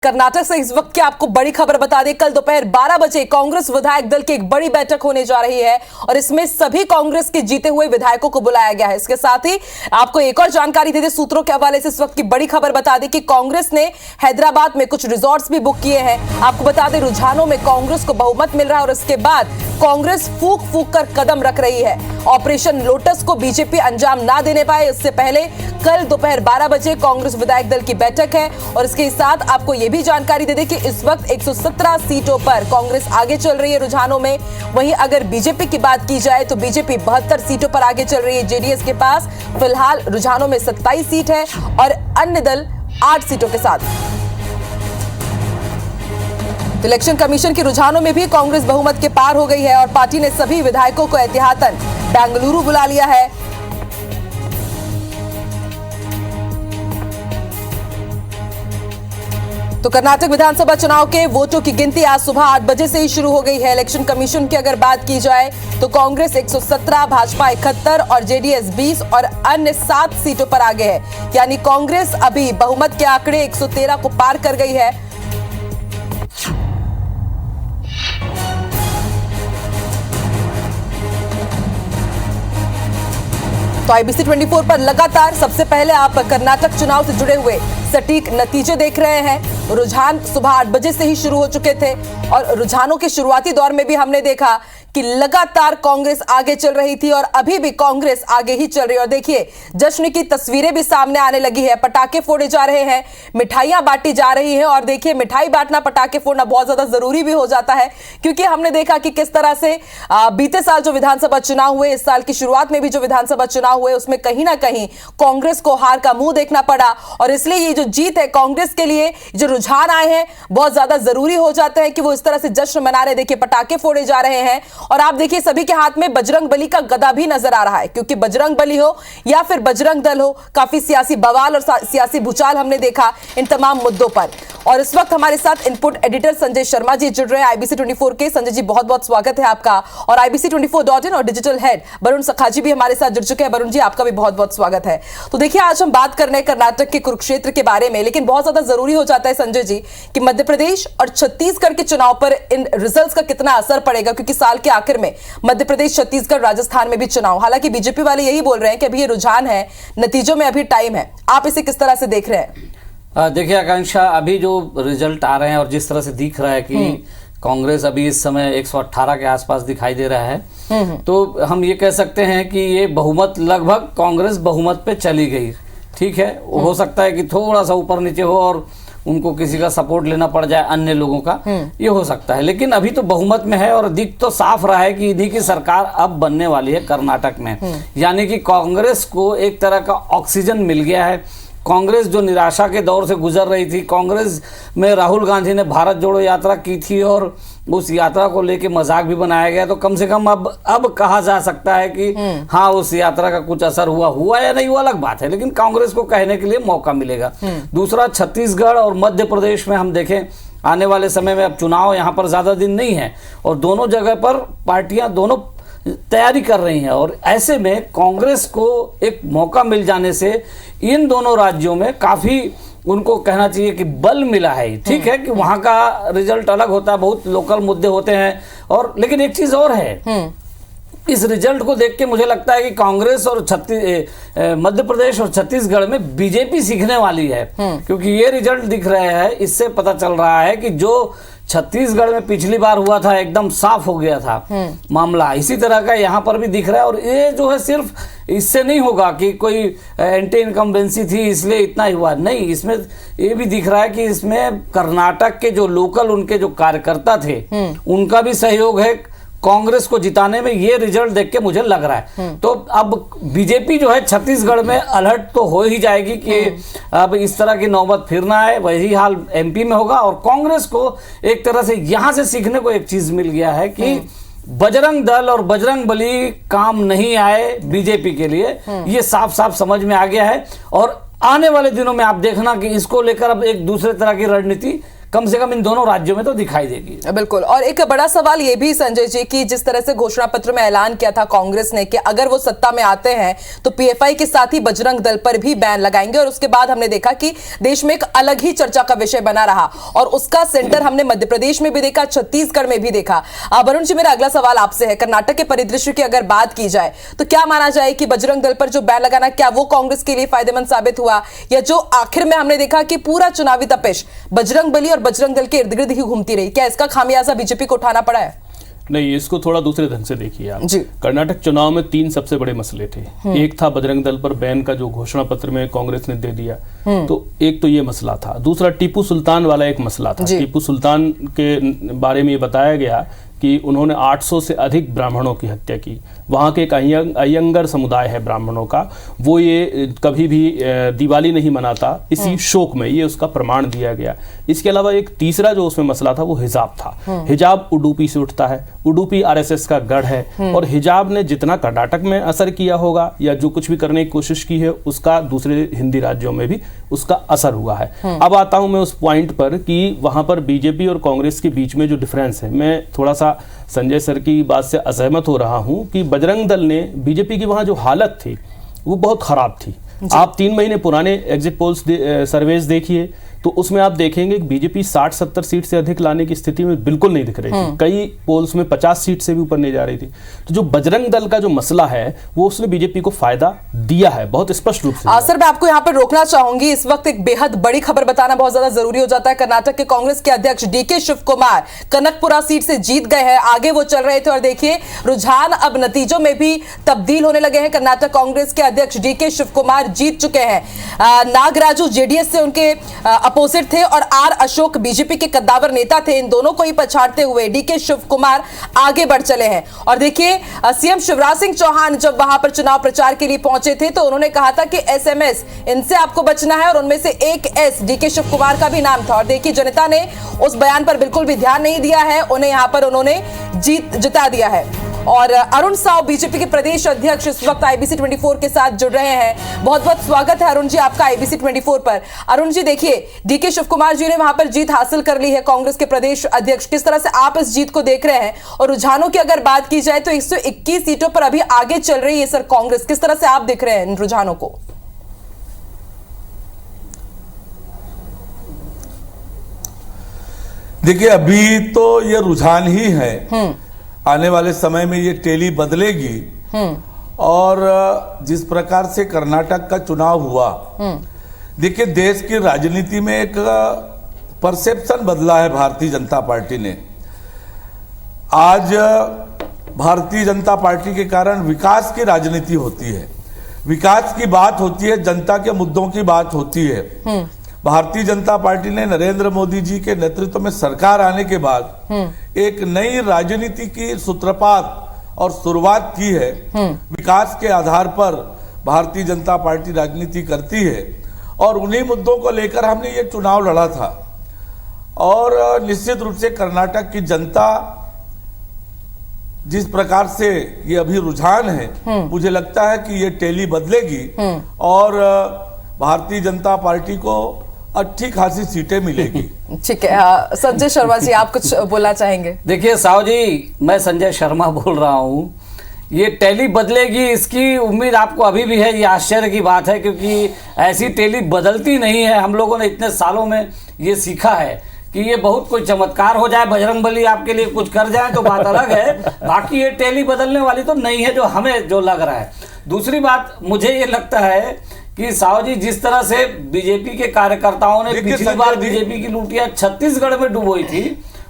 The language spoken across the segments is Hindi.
कर्नाटक से इस वक्त की आपको बड़ी खबर बता दें, कल दोपहर 12 बजे कांग्रेस विधायक दल की एक बड़ी बैठक होने जा रही है और इसमें सभी कांग्रेस के जीते हुए विधायकों को बुलाया गया है। इसके साथ ही आपको एक और जानकारी दे दें, सूत्रों के हवाले से इस वक्त की बड़ी खबर बता दें कि कांग्रेस ने हैदराबाद में कुछ रिजॉर्ट्स भी बुक किए हैं। आपको बता दें, रुझानों में कांग्रेस को बहुमत मिल रहा है और इसके बाद कांग्रेस फूक फूक कर कदम रख रही है। ऑपरेशन लोटस को बीजेपी अंजाम ना देने पाए, इससे पहले कल दोपहर 12 बजे कांग्रेस विधायक दल की बैठक है और इसके साथ आपको यह भी जानकारी दे दें कि इस वक्त 117 सीटों पर कांग्रेस आगे चल रही है रुझानों में। वहीं अगर बीजेपी की बात की जाए तो बीजेपी 72 सीटों पर आगे चल रही है। जेडीएस के पास फिलहाल रुझानों में 27 सीट है और अन्य दल 8 सीटों के साथ। तो इलेक्शन कमीशन के रुझानों में भी कांग्रेस बहुमत के पार हो गई है और पार्टी ने सभी विधायकों को एहतियातन बेंगलुरु बुला लिया है। तो कर्नाटक विधानसभा चुनाव के वोटों की गिनती आज सुबह 8 बजे से ही शुरू हो गई है। इलेक्शन कमीशन की अगर बात की जाए तो कांग्रेस 117, भाजपा 71 और जेडीएस 20 और अन्य 7 सीटों पर आगे है। यानी कांग्रेस अभी बहुमत के आंकड़े 113 को पार कर गई है। तो आईबीसी 24 पर लगातार सबसे पहले आप कर्नाटक चुनाव से जुड़े हुए सटीक नतीजे देख रहे हैं। रुझान सुबह 8 बजे से ही शुरू हो चुके थे और रुझानों के शुरुआती दौर में भी हमने देखा कि लगातार कांग्रेस आगे चल रही थी और अभी भी कांग्रेस आगे ही चल रही है। और देखिए, जश्न की तस्वीरें भी सामने आने लगी है, पटाखे फोड़े जा रहे हैं, मिठाइयां बांटी जा रही हैं। और देखिए, मिठाई बांटना, पटाखे फोड़ना बहुत ज्यादा जरूरी भी हो जाता है क्योंकि हमने देखा कि किस तरह से बीते साल जो विधानसभा चुनाव हुए, इस साल की शुरुआत में भी जो विधानसभा चुनाव हुए, उसमें कहीं ना कहीं कांग्रेस को हार का मुंह देखना पड़ा। और इसलिए ये जो जीत है कांग्रेस के लिए, जो रुझान आए हैं, बहुत ज्यादा जरूरी हो जाते हैं कि वो इस तरह से जश्न मना रहे। देखिए, पटाखे फोड़े जा रहे हैं और आप देखिए सभी के हाथ में बजरंग बली का गदा भी नजर आ रहा है क्योंकि बजरंग बली हो या फिर बजरंग दल हो, काफी सियासी बवाल और सियासी भूचाल हमने देखा इन तमाम मुद्दों पर। और इस वक्त हमारे साथ इनपुट एडिटर संजय शर्मा जी जुड़ रहे हैं आईबीसी 24 के। संजय जी, बहुत बहुत स्वागत है आपका। और IBC24.in और डिजिटल हेड वरुण सखाजी भी हमारे साथ जुड़ चुके हैं। वरुण जी, आपका भी बहुत बहुत स्वागत है। तो देखिए, आज हम बात कर रहे हैं कर्नाटक के कुरुक्षेत्र के बारे में, लेकिन बहुत ज्यादा जरूरी हो जाता है संजय जी कि मध्य प्रदेश और छत्तीसगढ़ के चुनाव पर इन रिजल्ट्स का कितना असर पड़ेगा, क्योंकि साल के आखिर में मध्य प्रदेश, छत्तीसगढ़, राजस्थान में भी चुनाव। हालांकि बीजेपी वाले यही बोल रहे हैं कि अभी ये रुझान है, नतीजों में अभी टाइम है। आप इसे किस तरह से देख रहे हैं? देखिए आकांक्षा, अभी जो रिजल्ट आ रहे हैं और जिस तरह से दिख रहा है कि कांग्रेस अभी इस समय 118 के आसपास दिखाई दे रहा है, तो हम ये कह सकते हैं कि ये बहुमत, लगभग कांग्रेस बहुमत पे चली गई। ठीक है, हो सकता है कि थोड़ा सा ऊपर नीचे हो और उनको किसी का सपोर्ट लेना पड़ जाए, अन्य लोगों का, ये हो सकता है, लेकिन अभी तो बहुमत में है और दिख तो साफ रहा है कि इन्हीं की सरकार अब बनने वाली है कर्नाटक में। यानी कि कांग्रेस को एक तरह का ऑक्सीजन मिल गया है। कांग्रेस जो निराशा के दौर से गुजर रही थी, कांग्रेस में राहुल गांधी ने भारत जोड़ो यात्रा की थी और उस यात्रा को लेके मजाक भी बनाया गया, तो कम से कम अब कहा जा सकता है कि हाँ, उस यात्रा का कुछ असर हुआ या नहीं, वो अलग बात है, लेकिन कांग्रेस को कहने के लिए मौका मिलेगा। दूसरा, छत्तीसगढ़ और मध्य प्रदेश में हम देखें आने वाले समय में, अब चुनाव यहाँ पर ज्यादा दिन नहीं है और दोनों जगह पर पार्टियां दोनों तैयारी कर रही हैं और ऐसे में कांग्रेस को एक मौका मिल जाने से इन दोनों राज्यों में काफी, उनको कहना चाहिए कि बल मिला है। ठीक है कि वहां का रिजल्ट अलग होता है, बहुत लोकल मुद्दे होते हैं, और लेकिन एक चीज और है, इस रिजल्ट को देख के मुझे लगता है कि कांग्रेस और मध्य प्रदेश और छत्तीसगढ़ में बीजेपी सीखने वाली है, क्योंकि ये रिजल्ट दिख रहे हैं, इससे पता चल रहा है कि जो छत्तीसगढ़ में पिछली बार हुआ था एकदम साफ हो गया था मामला, इसी तरह का यहाँ पर भी दिख रहा है। और ये जो है सिर्फ इससे नहीं होगा कि कोई एंटी इनकम्बेंसी थी इसलिए इतना ही हुआ, नहीं, इसमें ये भी दिख रहा है कि इसमें कर्नाटक के जो लोकल उनके जो कार्यकर्ता थे उनका भी सहयोग है कांग्रेस को जिताने में। ये रिजल्ट देख के मुझे लग रहा है तो अब बीजेपी जो है छत्तीसगढ़ में अलर्ट तो हो ही जाएगी कि अब इस तरह की नौबत फिर ना आए। वही हाल एमपी में होगा और कांग्रेस को एक तरह से यहां से सीखने को एक चीज मिल गया है कि बजरंग दल और बजरंग बली काम नहीं आए बीजेपी के लिए, ये साफ साफ समझ में आ गया है। और आने वाले दिनों में आप देखना कि इसको लेकर अब एक दूसरे तरह की रणनीति कम से कम इन दोनों राज्यों में तो दिखाई देगी। बिल्कुल। और एक बड़ा सवाल ये भी संजय जी कि जिस तरह से घोषणा पत्र में ऐलान किया था कांग्रेस ने कि अगर वो सत्ता में आते हैं तो पीएफआई के साथ ही बजरंग दल पर भी बैन लगाएंगे, और उसके बाद हमने देखा कि देश में एक अलग ही चर्चा का विषय बना रहा और उसका सेंटर हमने मध्य प्रदेश में भी देखा, छत्तीसगढ़ में भी देखा। वरुण जी, मेरा अगला सवाल आपसे है, कर्नाटक के परिदृश्य की अगर बात की जाए तो क्या माना जाए कि बजरंग दल पर जो बैन लगाना, क्या वो कांग्रेस के लिए फायदेमंद साबित हुआ, या जो आखिर में हमने देखा कि पूरा चुनावी तपिश बजरंग बली और बजरंग दल के इर्द गिर्द ही घूमती रही, क्या इसका खामियाजा बीजेपी को उठाना पड़ा है? नहीं, इसको थोड़ा दूसरे ढंग से देखिए आप। कर्नाटक चुनाव में 3 सबसे बड़े मसले थे। एक था बजरंग दल पर बैन का जो घोषणा पत्र में कांग्रेस ने दे दिया, तो एक तो ये मसला था। दूसरा टीपू सुल्तान वाला एक मसला था। टीपू सुल्तान के बारे में ये बताया गया कि उन्होंने 800 से अधिक ब्राह्मणों की हत्या की। वहाँ के एक अयंगर समुदाय है ब्राह्मणों का, वो ये कभी भी दिवाली नहीं मनाता, इसी शोक में ये उसका प्रमाण दिया गया। इसके अलावा एक तीसरा जो उसमें मसला था वो हिजाब था। हिजाब उडुपी से उठता है, उडुपी आरएसएस का गढ़ है, और हिजाब ने जितना कर्नाटक में असर किया होगा या जो कुछ भी करने की कोशिश की है उसका दूसरे हिंदी राज्यों में भी उसका असर हुआ है। अब आता हूं मैं उस पॉइंट पर कि वहां पर बीजेपी और कांग्रेस के बीच में जो डिफरेंस है, मैं थोड़ा सा संजय सर की बात से असहमत हो रहा हूं कि बजरंग दल ने, बीजेपी की वहां जो हालत थी वो बहुत खराब थी। आप 3 महीने पुराने एग्जिट पोल्स सर्वेज देखिए तो उसमें आप देखेंगे कि बीजेपी 60-70 सीट से अधिक लाने की स्थिति में बिल्कुल नहीं दिख रही थी। कई पोल्स में 50 सीट से भी ऊपर नहीं जा रही थी। तो जो बजरंग दल का जो मसला है वो उसने बीजेपी को फायदा दिया है, बहुत स्पष्ट रूप से। सर, मैं आपको यहाँ पर रोकना चाहूंगी, इस वक्त एक बेहद बड़ी खबर बताना बहुत ज्यादा जरूरी हो जाता है। कर्नाटक के कांग्रेस के अध्यक्ष डीके शिव कुमार कनकपुरा सीट से जीत गए हैं, आगे वो चल रहे थे और देखिए रुझान अब नतीजों में भी तब्दील होने लगे हैं। कर्नाटक कांग्रेस के अध्यक्ष डीके शिव कुमार जीत चुके हैं। नागराजू जेडीएस से उनके अपोजिट थे और आर अशोक बीजेपी के कद्दावर नेता थे। इन दोनों को ही पछाड़ते हुए डीके शिव कुमार आगे बढ़ चले हैं। और देखिए सीएम शिवराज सिंह चौहान जब वहां पर चुनाव प्रचार के लिए पहुंचे थे तो उन्होंने कहा था कि एसएमएस इनसे आपको बचना है, और उनमें से एक एस डीके शिव कुमार का भी नाम था। और देखिए जनता ने उस बयान पर बिल्कुल भी ध्यान नहीं दिया है, उन्हें यहां पर उन्होंने जिता दिया है। और अरुण साव बीजेपी के प्रदेश अध्यक्ष इस वक्त आईबीसी 24 के साथ जुड़ रहे हैं। बहुत बहुत स्वागत है अरुण जी आपका आईबीसी 24 पर। अरुण जी, देखिए डीके शिव कुमार जी ने वहां पर जीत हासिल कर ली है, कांग्रेस के प्रदेश अध्यक्ष। किस तरह से आप इस जीत को देख रहे हैं? और रुझानों की अगर बात की जाए तो 121 सीटों पर अभी आगे चल रही है सर कांग्रेस, किस तरह से आप देख रहे हैं इन रुझानों को? देखिए, अभी तो ये रुझान ही है, आने वाले समय में ये टेली बदलेगी। और जिस प्रकार से कर्नाटक का चुनाव हुआ, देखिए देश की राजनीति में एक परसेप्शन बदला है भारतीय जनता पार्टी ने। आज भारतीय जनता पार्टी के कारण विकास की राजनीति होती है, विकास की बात होती है, जनता के मुद्दों की बात होती है। भारतीय जनता पार्टी ने नरेंद्र मोदी जी के नेतृत्व में सरकार आने के बाद एक नई राजनीति की सूत्रपात और शुरुआत की है। विकास के आधार पर भारतीय जनता पार्टी राजनीति करती है और उन्हीं मुद्दों को लेकर हमने ये चुनाव लड़ा था। और निश्चित रूप से कर्नाटक की जनता जिस प्रकार से ये अभी रुझान है, मुझे लगता है कि ये टेली बदलेगी और भारतीय जनता पार्टी को अच्छी खासी सीटें मिलेगी। ठीक है, संजय शर्मा जी आप कुछ बोलना चाहेंगे? देखिए साहु जी, मैं संजय शर्मा बोल रहा हूं। ये टेली बदलेगी इसकी उम्मीद आपको अभी भी है, ये आश्चर्य की बात है, क्योंकि ऐसी टेली बदलती नहीं है। हम लोगों ने इतने सालों में ये सीखा है कि ये बहुत कोई चमत्कार हो जाए, बजरंगबली आपके लिए कुछ कर जाए तो बात अलग है, बाकी ये टेली बदलने वाली तो नहीं है जो हमें जो लग रहा है। दूसरी बात मुझे ये लगता है कि साहु जी, जिस तरह से बीजेपी के कार्यकर्ताओं ने पिछली बार बीजेपी की लूटियां छत्तीसगढ़ में डुबोई थी,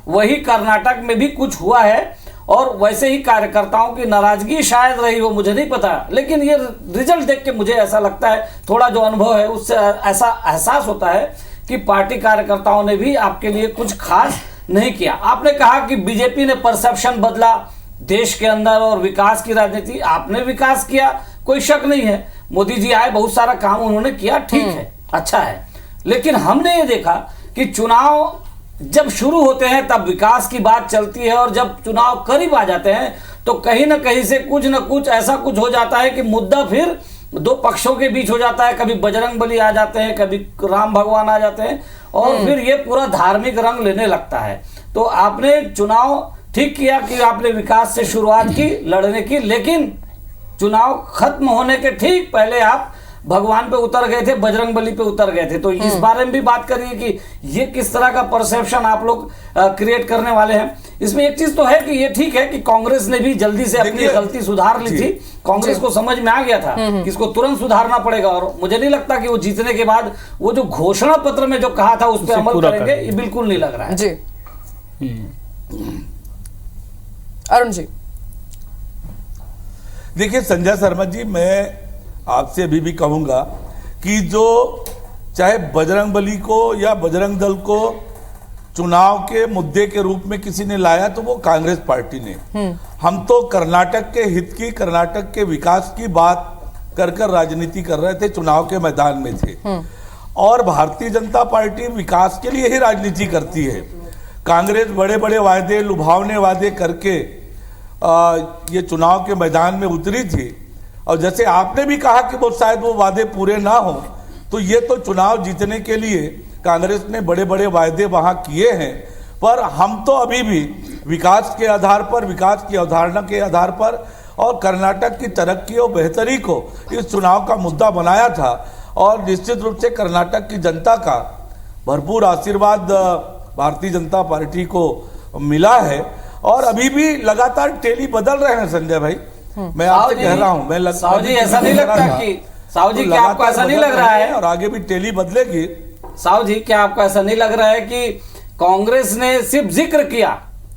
वही कर्नाटक में भी कुछ हुआ है और वैसे ही कार्यकर्ताओं की नाराजगी शायद रही हो, मुझे नहीं पता, लेकिन ये रिजल्ट देख के मुझे ऐसा लगता है, थोड़ा जो अनुभव है उससे ऐसा एहसास होता है कि पार्टी कार्यकर्ताओं ने भी आपके लिए कुछ खास नहीं किया। आपने कहा कि बीजेपी ने परसेप्शन बदला देश के अंदर और विकास की राजनीति, आपने विकास किया, कोई शक नहीं है। मोदी जी आए, बहुत सारा काम उन्होंने किया, ठीक है, अच्छा है, लेकिन हमने ये देखा कि चुनाव जब शुरू होते हैं तब विकास की बात चलती है और जब चुनाव करीब आ जाते हैं तो कहीं ना कहीं से कुछ ना कुछ ऐसा कुछ हो जाता है कि मुद्दा फिर दो पक्षों के बीच हो जाता है। कभी बजरंगबली आ जाते हैं, कभी राम भगवान आ जाते हैं और फिर ये पूरा धार्मिक रंग लेने लगता है। तो आपने चुनाव ठीक किया कि आपने विकास से शुरुआत की लड़ने की, लेकिन चुनाव खत्म होने के ठीक पहले आप भगवान पे उतर गए थे, बजरंग बली पे उतर गए थे। तो इस बारे में भी बात करिए कि ये किस तरह का परसेप्शन आप लोग क्रिएट करने वाले हैं। इसमें एक चीज तो है कि ये ठीक है कि कांग्रेस ने भी जल्दी से अपनी गलती सुधार ली थी। कांग्रेस को समझ में आ गया था कि इसको तुरंत सुधारना पड़ेगा, और मुझे नहीं लगता कि वो जीतने के बाद वो जो घोषणा पत्र में जो कहा था उस पर अमल करेंगे, ये बिल्कुल नहीं लग रहा है। जी अरुण जी। देखिए संजय शर्मा जी, मैं आपसे अभी भी कहूंगा कि जो चाहे बजरंग बली को या बजरंग दल को चुनाव के मुद्दे के रूप में किसी ने लाया तो वो कांग्रेस पार्टी ने। हम तो कर्नाटक के हित की, कर्नाटक के विकास की बात कर कर राजनीति कर रहे थे, चुनाव के मैदान में थे। और भारतीय जनता पार्टी विकास के लिए ही राजनीति करती है। कांग्रेस बड़े बड़े वायदे, लुभावने वादे करके ये चुनाव के मैदान में उतरी थी, और जैसे आपने भी कहा कि वो शायद वो वादे पूरे ना हो, तो ये तो चुनाव जीतने के लिए कांग्रेस ने बड़े बड़े वायदे वहां किए हैं। पर हम तो अभी भी विकास के आधार पर, विकास की अवधारणा के आधार पर और कर्नाटक की तरक्की और बेहतरी को इस चुनाव का मुद्दा बनाया था। और निश्चित रूप से कर्नाटक की जनता का भरपूर आशीर्वाद भारतीय जनता पार्टी को मिला है, और अभी भी लगातार टेली बदल रहे हैं संजय भाई। मैं आपसे कह रहा हूं, मैं साहू जी ऐसा नहीं लगता कि साहू जी क्या आपको ऐसा नहीं लग रहा है, और आगे भी टेली बदलेगी। साहू जी क्या आपको ऐसा नहीं लग रहा है कि कांग्रेस ने सिर्फ जिक्र किया,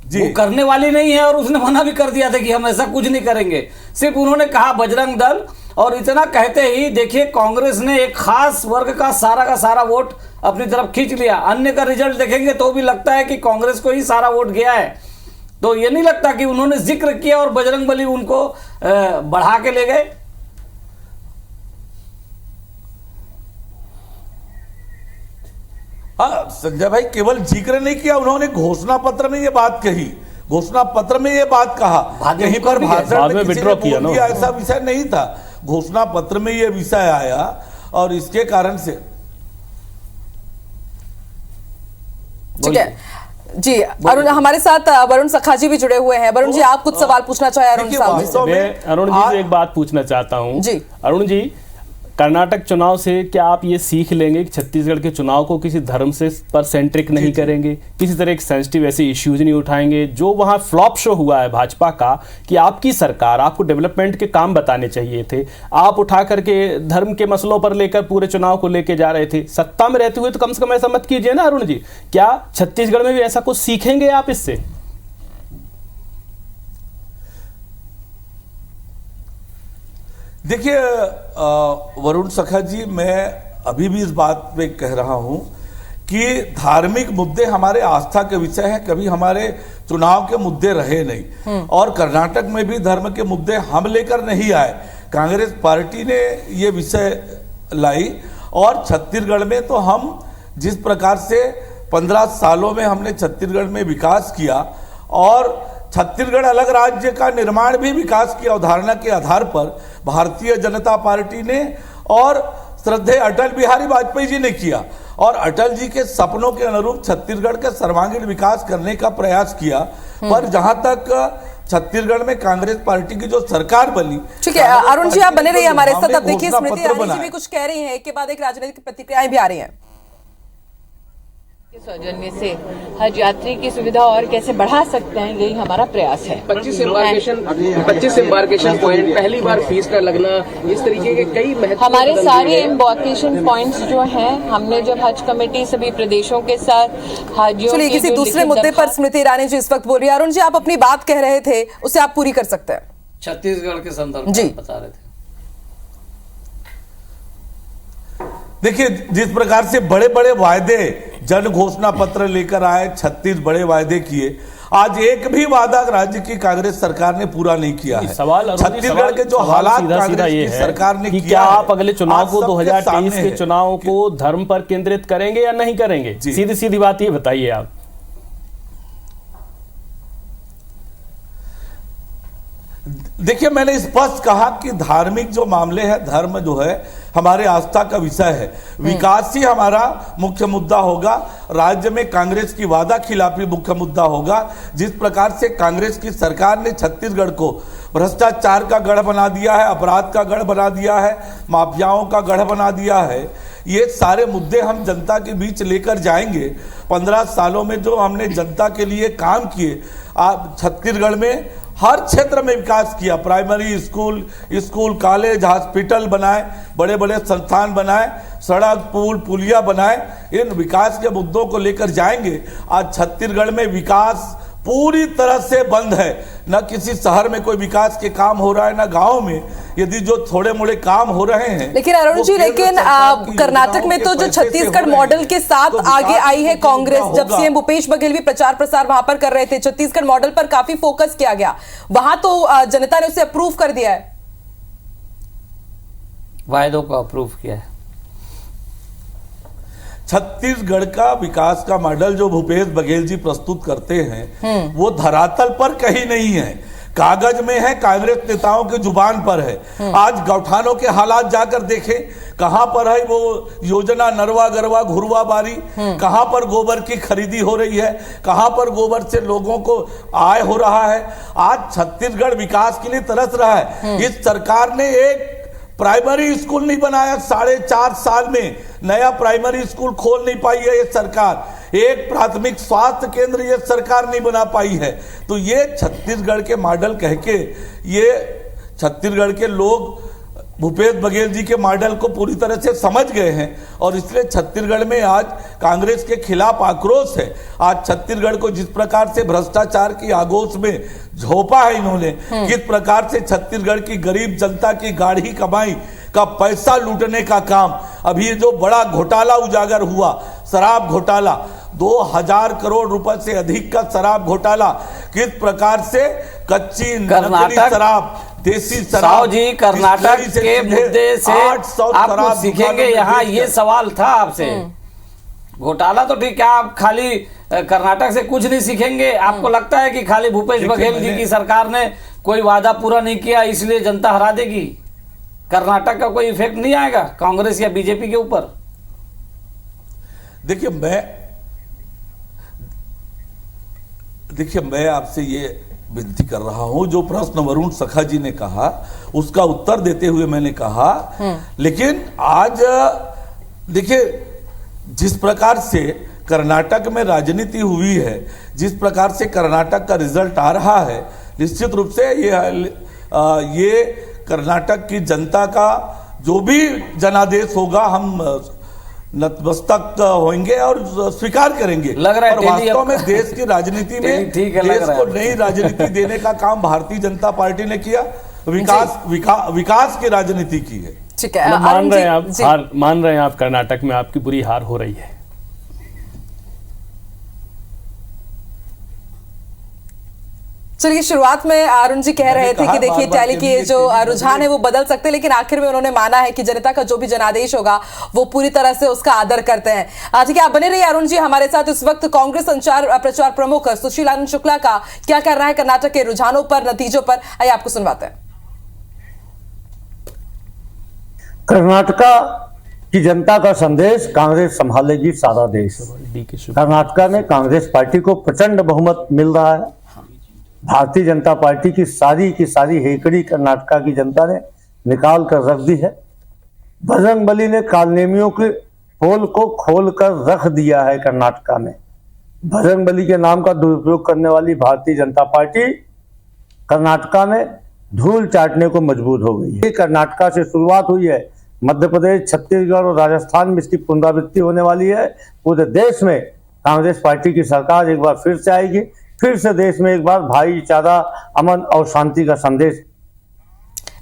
वो करने वाली नहीं है, और उसने मना भी कर दिया था कि हम ऐसा कुछ नहीं करेंगे। सिर्फ उन्होंने कहा बजरंग दल, और इतना कहते ही देखिए कांग्रेस ने एक खास वर्ग का सारा वोट अपनी तरफ खींच लिया। अन्य का रिजल्ट देखेंगे तो भी लगता है कि कांग्रेस को ही सारा वोट गया है। तो ये नहीं लगता कि उन्होंने जिक्र किया और बजरंग बली उनको बढ़ा के ले गए? हाँ संजय भाई, केवल जिक्र नहीं किया, उन्होंने घोषणा पत्र में ये बात कही, घोषणा पत्र में ये बात कहा, कहीं पर भाषण में विड्रॉ किया, ऐसा विषय नहीं था। घोषणा पत्र में ये विषय आया, और इसके कारण से ठीक है जी। अरुण, हमारे साथ वरुण सखा जी भी जुड़े हुए हैं। वरुण जी, आप कुछ सवाल पूछना चाहे अरुण साहब जी से? मैं अरुण जी से एक बात पूछना चाहता हूं जी। अरुण जी, कर्नाटक चुनाव से क्या आप ये सीख लेंगे कि छत्तीसगढ़ के चुनाव को किसी धर्म से पर सेंट्रिक नहीं करेंगे, किसी तरह के सेंसिटिव ऐसे इश्यूज नहीं उठाएंगे? जो वहां फ्लॉप शो हुआ है भाजपा का कि आपकी सरकार, आपको डेवलपमेंट के काम बताने चाहिए थे, आप उठा करके धर्म के मसलों पर लेकर पूरे चुनाव को लेकर जा रहे थे। सत्ता में रहते हुए तो कम से कम ऐसा मत कीजिए ना अरुण जी। क्या छत्तीसगढ़ में भी ऐसा कुछ सीखेंगे आप इससे? देखिए वरुण सखा जी, मैं अभी भी इस बात पे कह रहा हूं कि धार्मिक मुद्दे हमारे आस्था के विषय हैं, कभी हमारे चुनाव के मुद्दे रहे नहीं। और कर्नाटक में भी धर्म के मुद्दे हम लेकर नहीं आए, कांग्रेस पार्टी ने ये विषय लाई। और छत्तीसगढ़ में तो हम जिस प्रकार से 15 सालों में हमने छत्तीसगढ़ में विकास किया, और छत्तीसगढ़ अलग राज्य का निर्माण भी विकास की अवधारणा के आधार पर भारतीय जनता पार्टी ने और श्रद्धेय अटल बिहारी वाजपेयी जी ने किया, और अटल जी के सपनों के अनुरूप छत्तीसगढ़ का सर्वांगीण विकास करने का प्रयास किया। पर जहां तक छत्तीसगढ़ में कांग्रेस पार्टी की जो सरकार बनी, ठीक है अरुण जी, आप बने रहिए हमारे साथ। अब देखिए स्मृति ईरानी जी भी कुछ कह रही हैं, एक के बाद एक राजनीतिक प्रतिक्रियाएं भी आ रही हैं। सौजन्य से हज यात्री की सुविधा और कैसे बढ़ा सकते हैं, यही हमारा प्रयास है। 25 एम्बार्केशन पॉइंट, पहली बार फीस का लगना, इस तरीके के कई महत्वपूर्ण हमारे सारे एम्बार्केशन पॉइंट्स जो हैं, हमने जब हज कमेटी सभी प्रदेशों के साथ हाजियों चलिए किसी दूसरे मुद्दे पर स्मृति ईरानी जी इस वक्त बोल रही है। अरुण जी, आप अपनी बात कह रहे थे, उसे आप पूरी कर सकते हैं। छत्तीसगढ़ के संदर्भ में बता रहे थे। देखिए जिस प्रकार से बड़े बड़े वायदे जन घोषणा पत्र लेकर आए, 36 बड़े वायदे किए, आज एक भी वादा राज्य की कांग्रेस सरकार ने पूरा नहीं किया है। छत्तीसगढ़ के जो हालात कांग्रेस की सरकार ने किया, क्या आप अगले चुनाव को 2023 के चुनाव को धर्म पर केंद्रित करेंगे या नहीं करेंगे? सीधी सीधी बात ये बताइए आप। देखिए मैंने स्पष्ट कहा कि धार्मिक जो मामले हैं, धर्म जो है हमारे आस्था का विषय है। विकास ही हमारा मुख्य मुद्दा होगा। राज्य में कांग्रेस की वादा खिलाफी मुख्य मुद्दा होगा। जिस प्रकार से कांग्रेस की सरकार ने छत्तीसगढ़ को भ्रष्टाचार का गढ़ बना दिया है, अपराध का गढ़ बना दिया है, माफियाओं का गढ़ बना दिया है, ये सारे मुद्दे हम जनता के बीच लेकर जाएंगे। 15 सालों में जो हमने जनता के लिए काम किए, आप छत्तीसगढ़ में हर क्षेत्र में विकास किया। प्राइमरी स्कूल कॉलेज हॉस्पिटल बनाए, बड़े बड़े संस्थान बनाए, सड़क पुल पुलिया बनाए। इन विकास के मुद्दों को लेकर जाएंगे। आज छत्तीसगढ़ में विकास पूरी तरह से बंद है। न किसी शहर में कोई विकास के काम हो रहा है, न गांव में। यदि जो थोड़े मोड़े काम हो रहे हैं, लेकिन अरुण जी, लेकिन कर्नाटक में तो जो छत्तीसगढ़ मॉडल के साथ आगे आई है कांग्रेस, जब सीएम भूपेश बघेल भी प्रचार प्रसार वहां पर कर रहे थे, छत्तीसगढ़ मॉडल पर काफी फोकस किया गया। वहां तो जनता ने उसे अप्रूव कर दिया है, वायदों को अप्रूव किया है। छत्तीसगढ़ का विकास का मॉडल जो भूपेश बघेल जी प्रस्तुत करते हैं, वो धरातल पर कहीं नहीं है, कागज में है, कांग्रेस नेताओं की जुबान पर है। आज गौठानों के हालात जाकर देखें, कहां पर है वो योजना नरवा गरवा घुरवा बारी, कहां पर गोबर की खरीदी हो रही है, कहां पर गोबर से लोगों को आय हो रहा है। आज छत्तीसगढ़ विकास के लिए तरस रहा है। इस सरकार ने एक प्राइमरी स्कूल नहीं बनाया। 4.5 साल में नया प्राइमरी स्कूल खोल नहीं पाई है ये सरकार। एक प्राथमिक स्वास्थ्य केंद्र ये सरकार नहीं बना पाई है। तो ये छत्तीसगढ़ के मॉडल कह के ये छत्तीसगढ़ के लोग भूपेश बघेल जी के मॉडल को पूरी तरह से समझ गए हैं, और इसलिए छत्तीसगढ़ में आज कांग्रेस के खिलाफ आक्रोश है। आज छत्तीसगढ़ को जिस प्रकार से भ्रष्टाचार की आगोश में झोंपा है इन्होंने, किस प्रकार से छत्तीसगढ़ की गरीब जनता की गाढ़ी कमाई का पैसा लूटने का काम, अभी जो बड़ा घोटाला उजागर हुआ, शराब घोटाला, 2000 करोड़ रुपए से अधिक का शराब घोटाला, किस प्रकार से कच्ची नकली शराब, देसी शराब जी, कर्नाटक के मुद्दे से आप कुछ सीखेंगे यहाँ, ये सवाल था आपसे। घोटाला तो ठीक है, आप खाली कर्नाटक से कुछ नहीं सीखेंगे। आपको लगता है कि खाली भूपेश बघेल जी की सरकार ने कोई वादा पूरा नहीं किया इसलिए जनता हरा देगी? कर्नाटक का कोई इफेक्ट नहीं आएगा कांग्रेस या बीजेपी के ऊपर? देखिए मैं आपसे ये विनती कर रहा हूं, जो प्रश्न वरुण सखा जी ने कहा उसका उत्तर देते हुए मैंने कहा, लेकिन आज देखिए जिस प्रकार से कर्नाटक में राजनीति हुई है, जिस प्रकार से कर्नाटक का रिजल्ट आ रहा है, निश्चित रूप से ये कर्नाटक की जनता का जो भी जनादेश होगा हम नतमस्तक होंगे और स्वीकार करेंगे। लग रहा है और वास्तव में देश की राजनीति में देश को नई राजनीति देने का काम भारतीय जनता पार्टी ने किया। विकास की राजनीति की है। ठीक है, मान रहे हैं आप कर्नाटक में आपकी बुरी हार हो रही है। चलिए, शुरुआत में अरुण जी कह रहे थे कि देखिए टैली के जो रुझान है वो बदल सकते हैं, लेकिन आखिर में उन्होंने माना है कि जनता का जो भी जनादेश होगा वो पूरी तरह से उसका आदर करते हैं। ठीक है, आप बने रहिए अरुण जी हमारे साथ। इस वक्त कांग्रेस संचार प्रचार प्रमुख सुशील आनंद शुक्ला का क्या कहना है कर्नाटक के रुझानों पर, नतीजों पर, आइए आपको सुनवाते हैं। कर्नाटका की जनता का संदेश, कांग्रेस संभालेगी सारा देश। कर्नाटका में कांग्रेस पार्टी को प्रचंड बहुमत मिल रहा है। भारतीय जनता पार्टी की सारी हेकड़ी कर्नाटका की जनता ने निकाल कर रख दी है। बजरंगबली ने कालनेमियों के पोल को खोल कर रख दिया है कर्नाटका में। बजरंगबली के नाम का दुरुपयोग करने वाली भारतीय जनता पार्टी कर्नाटका में धूल चाटने को मजबूर हो गई है। कर्नाटका से शुरुआत हुई है, मध्य प्रदेश, छत्तीसगढ़ और राजस्थान में इसकी पुनरावृत्ति होने वाली है। पूरे देश में कांग्रेस पार्टी की सरकार एक बार फिर से आएगी, फिर से देश में एक बार भाईचारा, अमन और शांति का संदेश।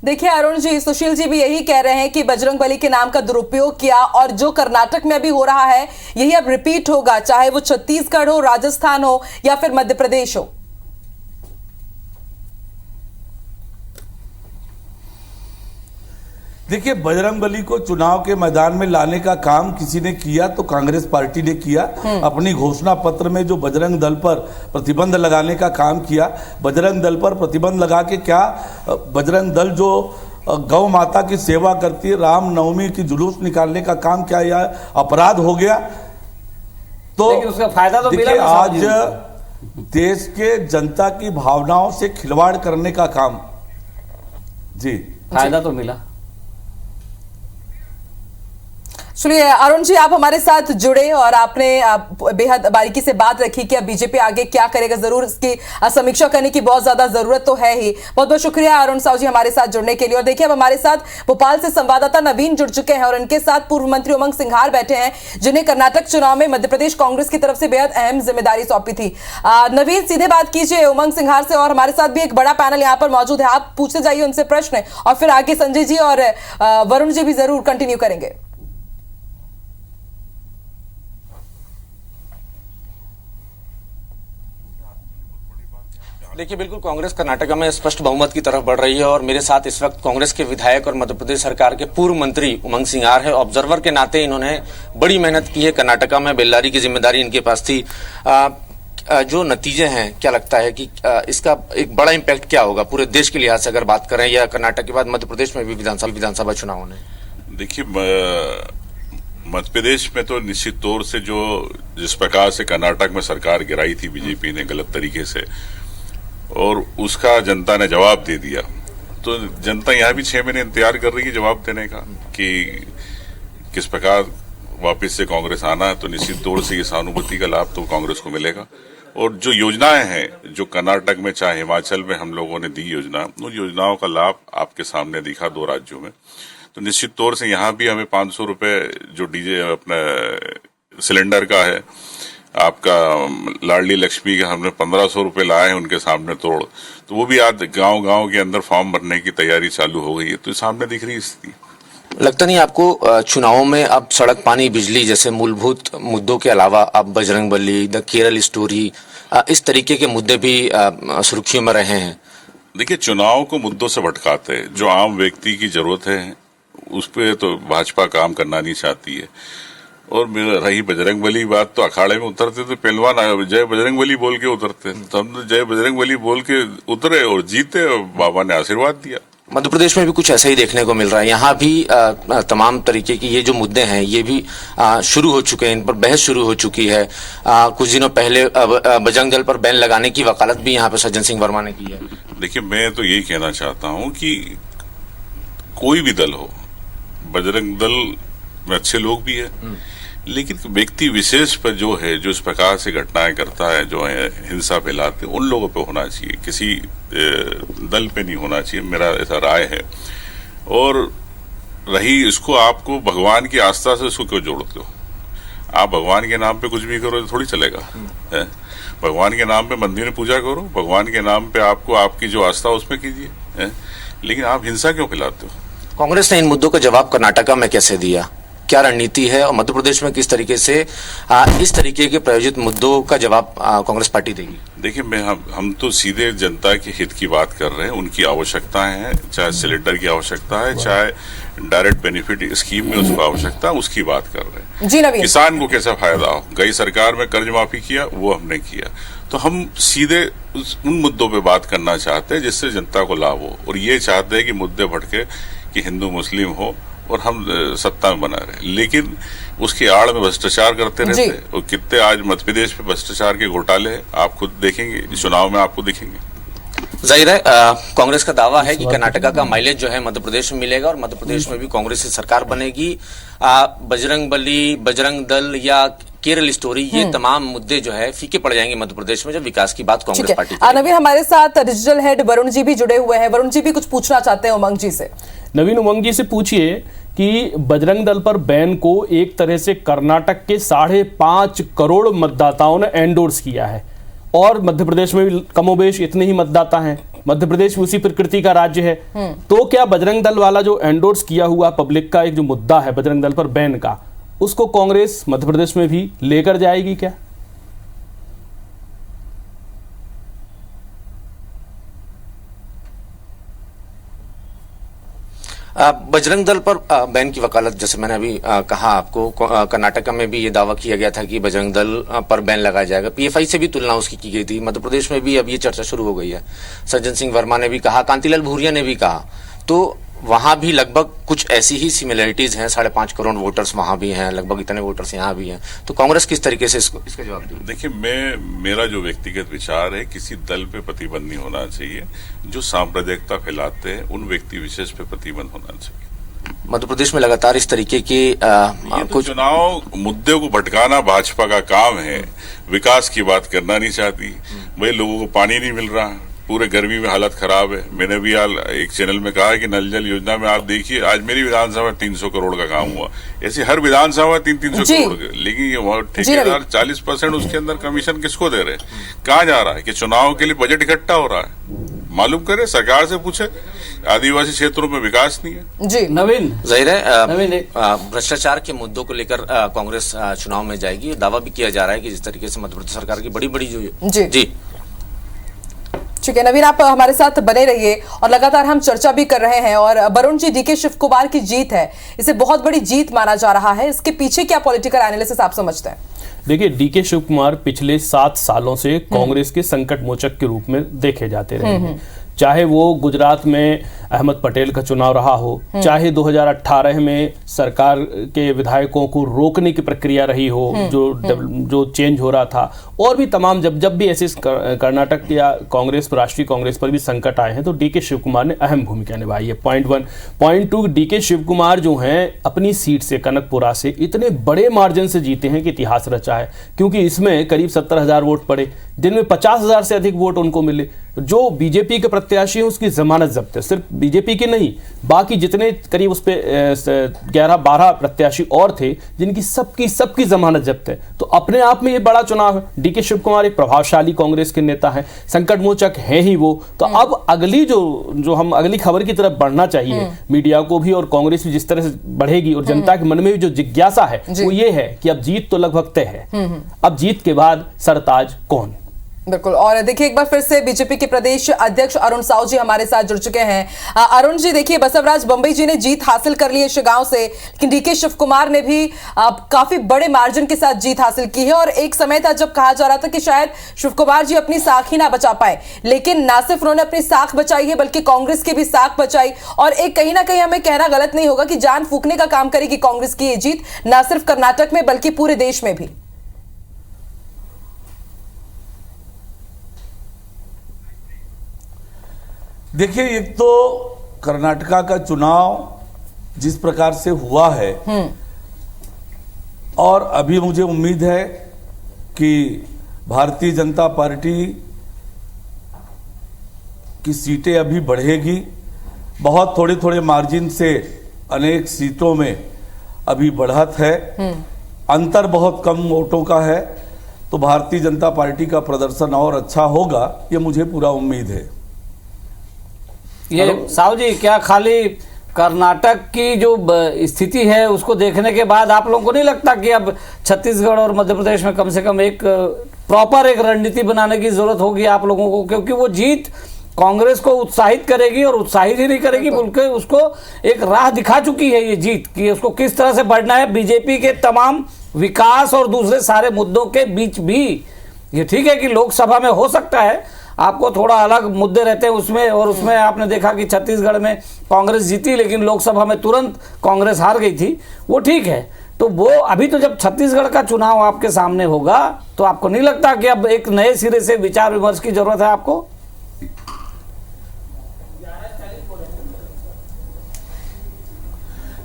देखिए अरुण जी, सुशील जी भी यही कह रहे हैं कि बजरंगबली के नाम का दुरुपयोग किया, और जो कर्नाटक में अभी हो रहा है यही अब रिपीट होगा, चाहे वो छत्तीसगढ़ हो, राजस्थान हो या फिर मध्य प्रदेश हो। देखिए, बजरंगबली को चुनाव के मैदान में लाने का काम किसी ने किया तो कांग्रेस पार्टी ने किया। अपनी घोषणा पत्र में जो बजरंग दल पर प्रतिबंध लगाने का काम किया, बजरंग दल पर प्रतिबंध लगा के क्या बजरंग दल जो गौ माता की सेवा करती है, रामनवमी की जुलूस निकालने का काम क्या यह अपराध हो गया? तो लेकिन उसका फायदा तो मिला देखिए, ना साहब जी। आज देश के जनता की भावनाओं से खिलवाड़ करने का काम, जी फायदा तो मिला। चलिए अरुण जी, आप हमारे साथ जुड़े और आपने बेहद बारीकी से बात रखी कि अब बीजेपी आगे क्या करेगा। जरूर इसकी समीक्षा करने की बहुत ज्यादा जरूरत तो है ही। बहुत बहुत शुक्रिया अरुण साहू जी हमारे साथ जुड़ने के लिए। और देखिए, अब हमारे साथ भोपाल से संवाददाता नवीन जुड़ चुके हैं और उनके साथ पूर्व मंत्री उमंग सिंघार बैठे हैं, जिन्हें कर्नाटक चुनाव में मध्य प्रदेश कांग्रेस की तरफ से बेहद अहम जिम्मेदारी सौंपी थी। नवीन, सीधे बात कीजिए उमंग सिंघार से, और हमारे साथ भी एक बड़ा पैनल यहाँ पर मौजूद है। आप पूछते जाइए उनसे प्रश्न और फिर आगे संजय जी और वरुण जी भी जरूर कंटिन्यू करेंगे। देखिए, बिल्कुल कांग्रेस कर्नाटका में स्पष्ट बहुमत की तरफ बढ़ रही है और मेरे साथ इस वक्त कांग्रेस के विधायक और मध्य प्रदेश सरकार के पूर्व मंत्री उमंग सिंघार है। ऑब्जर्वर के नाते इन्होंने बड़ी मेहनत की है। कर्नाटका में बेल्लारी की जिम्मेदारी इनके पास थी। जो नतीजे हैं, क्या लगता है कि इसका एक बड़ा इम्पैक्ट क्या होगा पूरे देश के लिहाज से अगर बात करें, या कर्नाटक के बाद मध्य प्रदेश में भी विधानसभा चुनाव होने? देखिए, मध्य प्रदेश में तो निश्चित तौर से जो जिस प्रकार से कर्नाटक में सरकार गिराई थी बीजेपी ने गलत तरीके से, और उसका जनता ने जवाब दे दिया, तो जनता यहाँ भी 6 महीने इंतजार कर रही है जवाब देने का कि किस प्रकार वापस से कांग्रेस आना है। तो निश्चित तौर से ये सहानुभूति का लाभ तो कांग्रेस को मिलेगा। और जो योजनाएं हैं जो कर्नाटक में चाहे हिमाचल में हम लोगों ने दी योजना, उन योजनाओं का लाभ आपके सामने दिखा 2 राज्यों में। तो निश्चित तौर से यहाँ भी हमें 500 रुपए जो डीजे अपना सिलेंडर का है, आपका लाडली लक्ष्मी का हमने 1500 रुपए लाए हैं उनके सामने तोड़, तो वो भी आज गांव-गांव के अंदर फॉर्म भरने की तैयारी चालू हो गई है। तो सामने दिख रही स्थिति। लगता नहीं आपको चुनावों में अब सड़क, पानी, बिजली जैसे मूलभूत मुद्दों के अलावा अब बजरंगबली, द केरल स्टोरी, इस तरीके के मुद्दे भी सुर्खियों में रहे हैं? देखिए, चुनाव को मुद्दों से भटकाते हैं। जो आम व्यक्ति की जरूरत है उस पर तो भाजपा काम करना नहीं चाहती है। और रही बजरंगबली बात, तो अखाड़े में उतरते तो पहलवान जय बजरंगबली बोल के उतरते, तो हम जय बजरंगबली बोल के उतरे और जीते और बाबा ने आशीर्वाद दिया। मध्य प्रदेश में भी कुछ ऐसा ही देखने को मिल रहा है। यहाँ भी तमाम तरीके की ये जो मुद्दे हैं ये भी शुरू हो चुके हैं, इन पर बहस शुरू हो चुकी है। कुछ दिनों पहले बजरंग दल पर बैन लगाने की वकालत भी यहाँ पे सज्जन सिंह वर्मा ने की है। देखिए, मैं तो यही कहना चाहता हूँ कि कोई भी दल हो, बजरंग दल में अच्छे लोग भी है, लेकिन व्यक्ति विशेष पर जो है, जो इस प्रकार से घटनाएं करता है, जो है हिंसा फैलाते, उन लोगों पे होना चाहिए, किसी दल पे नहीं होना चाहिए, मेरा ऐसा राय है। और रही इसको, आपको भगवान की आस्था से इसको क्यों जोड़ते हो? आप भगवान के नाम पे कुछ भी करो तो थोड़ी चलेगा है? भगवान के नाम पे मंदिर में पूजा करो, भगवान के नाम पे आपको आपकी जो आस्था उसमें कीजिए, लेकिन आप हिंसा क्यों फैलाते हो? कांग्रेस ने इन मुद्दों का जवाब कर्नाटका में कैसे दिया? क्या रणनीति है और मध्य प्रदेश में किस तरीके से इस तरीके के प्रायोजित मुद्दों का जवाब कांग्रेस पार्टी देगी? देखिए, हम तो सीधे जनता के हित की बात कर रहे हैं। उनकी आवश्यकताएं हैं, चाहे सिलेंडर की आवश्यकता है, चाहे डायरेक्ट बेनिफिट स्कीम में उसको आवश्यकता है, उसकी बात कर रहे हैं। जी नवीन, किसान को कैसा फायदा हो? गई सरकार में कर्ज माफी किया, वो हमने किया। तो हम सीधे उन मुद्दों पे बात करना चाहते हैं जिससे जनता को लाभ हो, और ये चाहते हैं कि मुद्दे भटके कि हिंदू मुस्लिम हो और हम सत्ता में बना रहे, लेकिन उसकी आड़ में भ्रष्टाचार करते रहते हैं। और कितने आज मध्य प्रदेश में भ्रष्टाचार के घोटाले हैं, आप खुद देखेंगे, इस चुनाव में आपको दिखेंगे। जाहिर है कांग्रेस का दावा है कि कर्नाटका का माइलेज जो है मध्य प्रदेश में मिलेगा और मध्य प्रदेश में भी कांग्रेस की सरकार बनेगी। बजरंगबली, बजरंग दल या केरल स्टोरी, ये तमाम मुद्दे जो है फीके पड़ जाएंगे मध्य प्रदेश में जब विकास की बात कांग्रेस पार्टी करेगी। नवीन, हमारे साथ डिजिटल हेड वरुण जी भी जुड़े हुए हैं। वरुण जी भी कुछ पूछना चाहते हैं उमंग जी से। नवीन, उमंग जी से पूछिए कि बजरंग दल पर बैन को एक तरह से कर्नाटक के 5.5 करोड़ मतदाताओं ने एंडोर्स किया है और मध्य प्रदेश में भी कमोबेश इतने ही मतदाता हैं। मध्य प्रदेश भी उसी प्रकृति का राज्य है। तो क्या बजरंग दल वाला जो एंडोर्स किया हुआ पब्लिक का एक जो मुद्दा है बजरंग दल पर बैन का, उसको कांग्रेस मध्य प्रदेश में भी लेकर जाएगी क्या? बजरंग दल पर बैन की वकालत, जैसे मैंने अभी कहा आपको, कर्नाटका में भी ये दावा किया गया था कि बजरंग दल पर बैन लगाया जाएगा। पीएफआई से भी तुलना उसकी की गई थी। मध्य प्रदेश में भी अब ये चर्चा शुरू हो गई है। सज्जन सिंह वर्मा ने भी कहा, कांतिलाल भूरिया ने भी कहा। तो वहां भी लगभग कुछ ऐसी ही सिमिलरिटीज हैं। 5.5 करोड़ वोटर्स वहां भी हैं, लगभग इतने वोटर्स यहाँ भी हैं। तो कांग्रेस किस तरीके से इसका जवाब देगी? देखिए, मेरा जो व्यक्तिगत विचार है, किसी दल पे प्रतिबंध नहीं होना चाहिए। जो सांप्रदायिकता फैलाते हैं उन व्यक्ति विशेष पे प्रतिबंध होना चाहिए। मध्य प्रदेश में लगातार इस तरीके की कुछ चुनाव मुद्दे को भटकाना भाजपा का काम है। विकास की बात करना नहीं चाहती। भाई, लोगों को पानी नहीं मिल रहा, पूरे गर्मी में हालत खराब है। मैंने भी एक चैनल में कहा है कि नल जल योजना में आप देखिए, आज मेरी विधानसभा 300 करोड़ का काम हुआ। ऐसे हर विधानसभा 300 करोड़ के, लेकिन ये ठेकेदार 40% उसके अंदर कमीशन किसको दे रहे हैं? कहाँ जा रहा है? कि चुनाव के लिए बजट इकट्ठा हो रहा है। मालूम करे, सरकार से पूछे। आदिवासी क्षेत्रों में विकास नहीं है। जी नवीन, जाहिर है भ्रष्टाचार के मुद्दों को लेकर कांग्रेस चुनाव में जाएगी। दावा भी किया जा रहा है कि जिस तरीके से मध्य प्रदेश सरकार की बड़ी जो जी ठीक है नवीन, आप हमारे साथ बने रहिए और लगातार हम चर्चा भी कर रहे हैं। और वरुण जी, डीके शिव कुमार की जीत है, इसे बहुत बड़ी जीत माना जा रहा है। इसके पीछे क्या पॉलिटिकल एनालिसिस आप समझते हैं? देखिए, डीके शिव कुमार पिछले 7 सालों से कांग्रेस के संकट मोचक के रूप में देखे जाते रहे हैं। चाहे वो गुजरात में अहमद पटेल का चुनाव रहा हो, चाहे 2018 में सरकार के विधायकों को रोकने की प्रक्रिया रही हो, जो चेंज हो रहा था, और भी तमाम जब भी ऐसे कर्नाटक या कांग्रेस पर, राष्ट्रीय कांग्रेस पर भी संकट आए हैं, तो डीके शिव कुमार ने अहम भूमिका निभाई है। Point 1। Point 2, DK Shiva Kumar जो हैं अपनी सीट से, कनकपुरा से, इतने बड़े मार्जिन से जीते हैं कि इतिहास रचा है। क्योंकि इसमें करीब 70,000 वोट पड़े, जिनमें 50,000 से अधिक वोट उनको मिले। जो बीजेपी के प्रत्याशी हैं उसकी जमानत जब्त है, सिर्फ बीजेपी की नहीं, बाकी जितने करीब उस पे 11-12 प्रत्याशी और थे जिनकी सबकी जमानत जब्त है। तो अपने आप में ये बड़ा चुनाव है। डीके शिव कुमार एक प्रभावशाली कांग्रेस के नेता हैं, संकट मोचक है ही वो। तो अब अगली जो हम अगली खबर की तरफ बढ़ना चाहिए, मीडिया को भी और कांग्रेस भी जिस तरह से बढ़ेगी, और जनता के मन में भी जो जिज्ञासा है वो ये है कि अब जीत तो लगभग तय है, अब जीत के बाद सरताज कौन? बिल्कुल। और देखिए, एक बार फिर से बीजेपी के प्रदेश अध्यक्ष अरुण साहू जी हमारे साथ जुड़ चुके हैं। अरुण जी, देखिए, बसवराज बंबई जी ने जीत हासिल कर ली है शिगांव से, लेकिन डीके शिव कुमार ने भी काफी बड़े मार्जिन के साथ जीत हासिल की है। और एक समय था जब कहा जा रहा था कि शायद शिव कुमार जी अपनी साख ही ना बचा पाए, लेकिन ना सिर्फ उन्होंने अपनी साख बचाई है बल्कि कांग्रेस की भी साख बचाई। और एक कहीं ना कहीं हमें कहना गलत नहीं होगा कि जान फूकने का काम करेगी कांग्रेस की ये जीत, ना सिर्फ कर्नाटक में बल्कि पूरे देश में भी। देखिए, एक तो कर्नाटका का चुनाव जिस प्रकार से हुआ है, और अभी मुझे उम्मीद है कि भारतीय जनता पार्टी की सीटें अभी बढ़ेगी। बहुत थोड़े मार्जिन से अनेक सीटों में अभी बढ़त है, अंतर बहुत कम वोटों का है। तो भारतीय जनता पार्टी का प्रदर्शन और अच्छा होगा, ये मुझे पूरा उम्मीद है। ये साहू जी, क्या खाली कर्नाटक की जो स्थिति है उसको देखने के बाद आप लोगों को नहीं लगता कि अब छत्तीसगढ़ और मध्य प्रदेश में कम से कम एक प्रॉपर एक रणनीति बनाने की जरूरत होगी आप लोगों को? क्योंकि वो जीत कांग्रेस को उत्साहित करेगी, और उत्साहित ही नहीं करेगी बल्कि उसको एक राह दिखा चुकी है ये जीत कि उसको किस तरह से बढ़ना है बीजेपी के तमाम विकास और दूसरे सारे मुद्दों के बीच भी। ये ठीक है कि लोकसभा में हो सकता है आपको थोड़ा अलग मुद्दे रहते हैं उसमें, और उसमें आपने देखा कि छत्तीसगढ़ में कांग्रेस जीती लेकिन लोकसभा में तुरंत कांग्रेस हार गई थी, वो ठीक है। तो वो अभी तो जब छत्तीसगढ़ का चुनाव आपके सामने होगा तो आपको नहीं लगता कि अब एक नए सिरे से विचार विमर्श की जरूरत है आपको?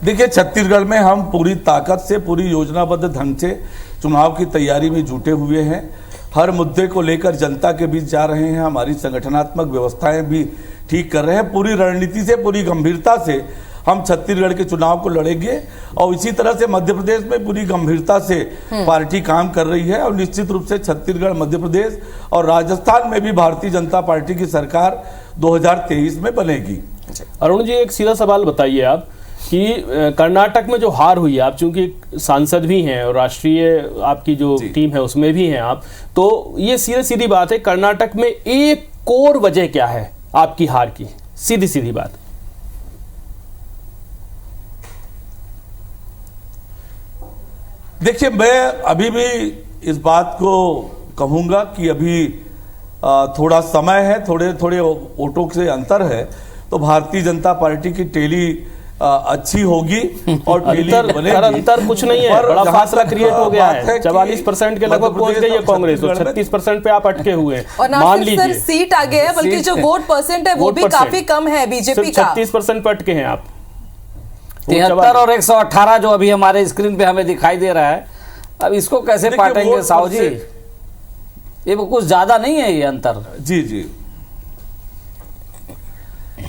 देखिए, छत्तीसगढ़ में हम पूरी ताकत से, पूरी योजनाबद्ध ढंग से चुनाव की तैयारी में जुटे हुए हैं। हर मुद्दे को लेकर जनता के बीच जा रहे हैं, हमारी संगठनात्मक व्यवस्थाएं भी ठीक कर रहे हैं। पूरी रणनीति से, पूरी गंभीरता से हम छत्तीसगढ़ के चुनाव को लड़ेंगे, और इसी तरह से मध्य प्रदेश में पूरी गंभीरता से पार्टी काम कर रही है। और निश्चित रूप से छत्तीसगढ़, मध्य प्रदेश और राजस्थान में भी भारतीय जनता पार्टी की सरकार 2023 में बनेगी। अरुण जी, एक सीधा सवाल बताइए आप कि कर्नाटक में जो हार हुई, आप चूंकि सांसद भी हैं और राष्ट्रीय आपकी जो टीम है उसमें भी हैं आप, तो ये सीधी बात है, कर्नाटक में एक कोर वजह क्या है आपकी हार की? सीधी बात। देखिए, मैं अभी भी इस बात को कहूंगा कि अभी थोड़ा समय है, थोड़े वोटों से अंतर है। तो भारतीय जनता पार्टी की टेली अच्छी होगी और टेली बनेगी। अंतर कुछ नहीं है, बड़ा फासला क्रिएट हो गया है। 44% के लगभग पहुंच गई है कांग्रेस और 36% पे आप अटके हुए हैं। मान लीजिए सीट आ गए हैं, बल्कि जो वोट परसेंट है वो भी काफी कम है बीजेपी का। 36% पे अटके हैं आप। 73 और 118 जो अभी हमारे स्क्रीन पे हमें दिखाई दे रहा है, अब इसको कैसे पाटेंगे साहू जी? ये कुछ ज्यादा नहीं है ये अंतर। जी जी,